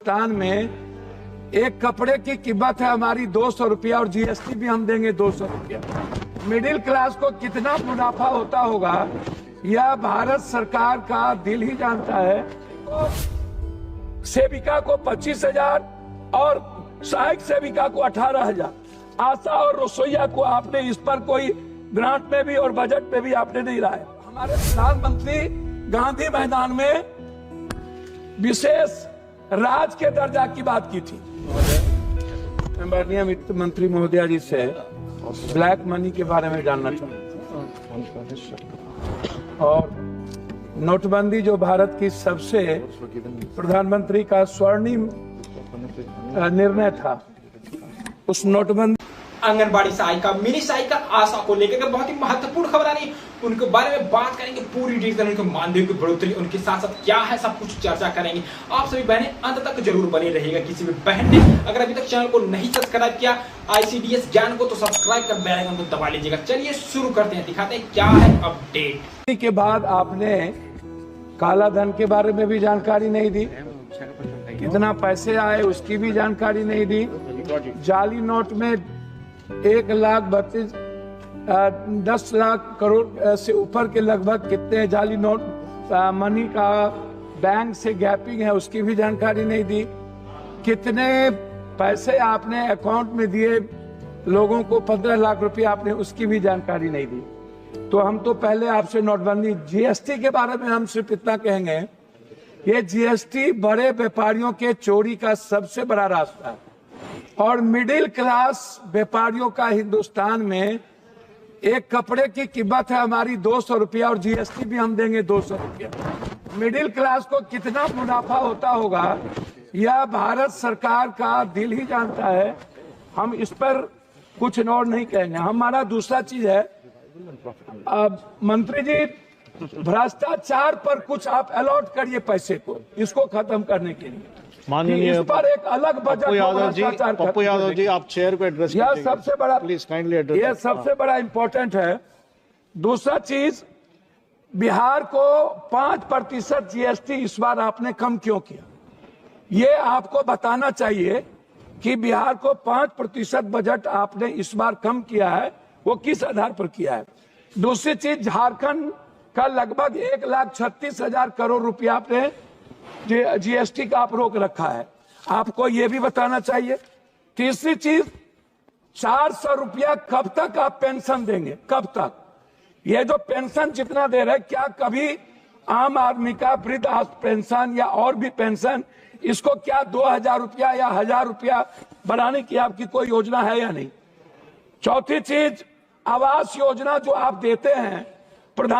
हिंदुस्तान में एक कपड़े की कीमत है हमारी 200 रुपया और जीएसटी भी हम देंगे 200 रुपया। मिडिल क्लास को कितना मुनाफा होता होगा यह भारत सरकार का दिल ही जानता है। सेविका को 25,000 और सहायक सेविका को 18,000। आशा और रसोईया को आपने इस पर कोई ग्रांट में भी और बजट में भी आपने नहीं लाया। हमारे प्रधानमंत्री गांधी मैदान में विशेष राज के दर्जा की बात की थी। माननीय वित्त मंत्री महोदया जी से ब्लैक मनी के बारे में जानना चाहूँ और नोटबंदी जो भारत की सबसे प्रधानमंत्री का स्वर्णिम निर्णय था, उस नोटबंदी आंगनबाड़ी सहायिका मिनी सहायिका आशा को लेकर बहुत ही महत्वपूर्ण खबर आ रही है, उनके बारे में बात करेंगे पूरी डिटेल। उनके मानदेय की बढ़ोतरी, उनके साथ साथ क्या है, सब कुछ चर्चा करेंगे। आप सभी बहनें अंत तक जरूर बने रहिएगा। किसी भी बहन ने अगर अभी तक चैनल को नहीं सब्सक्राइब किया ICDS ज्ञान को, तो सब्सक्राइब कर बेल आइकन को दबा लीजिएगा। चलिए शुरू करते हैं, दिखाते हैं क्या है अपडेट। के बाद आपने काला धन के बारे में भी जानकारी नहीं दी, कितना पैसे आए उसकी भी जानकारी नहीं दी। जाली नोट में 10 लाख करोड़ से ऊपर के लगभग कितने जाली नोट मनी का बैंक से गैपिंग है उसकी भी जानकारी नहीं दी। कितने पैसे आपने अकाउंट में दिए लोगों को, 15 लाख रुपए आपने, उसकी भी जानकारी नहीं दी। तो हम तो पहले आपसे नोटबंदी GST के बारे में हम सिर्फ इतना कहेंगे, ये GST बड़े व्यापारियों के चोरी का सबसे बड़ा रास्ता है और मिडिल क्लास व्यापारियों का हिंदुस्तान में एक कपड़े की कीमत है हमारी 200 रुपया और GST भी हम देंगे 200 रुपया। मिडिल क्लास को कितना मुनाफा होता होगा यह भारत सरकार का दिल ही जानता है। हम इस पर कुछ और नहीं कहेंगे। हमारा दूसरा चीज है, मंत्री जी भ्रष्टाचार पर कुछ आप अलॉट करिए पैसे को, इसको खत्म करने के लिए। माननीय इस पर एक अलग बजट पप्पू यादव जी आप चेयर पे एड्रेस यह सबसे बड़ा, प्लीज काइंडली एड्रेस, यह सबसे बड़ा इंपॉर्टेंट है। दूसरा चीज, बिहार को 5% GST इस बार आपने कम क्यों किया, ये आपको बताना चाहिए कि बिहार को 5% बजट आपने इस बार कम किया है, वो किस आधार पर किया है। दूसरी चीज, झारखंड का लगभग 1,36,000 करोड़ रुपया आपने GST का आप रोक रखा है, आपको ये भी बताना चाहिए। तीसरी चीज, 400 रुपया कब तक आप पेंशन देंगे, कब तक? ये जो पेंशन जितना दे रहे, क्या कभी आम आदमी का वृद्ध पेंशन या और भी पेंशन, इसको क्या 2,000 रुपया या 1,000 रुपया बढ़ाने की आपकी कोई योजना है या नहीं? चौथी चीज, आवास योजना जो आप देते हैं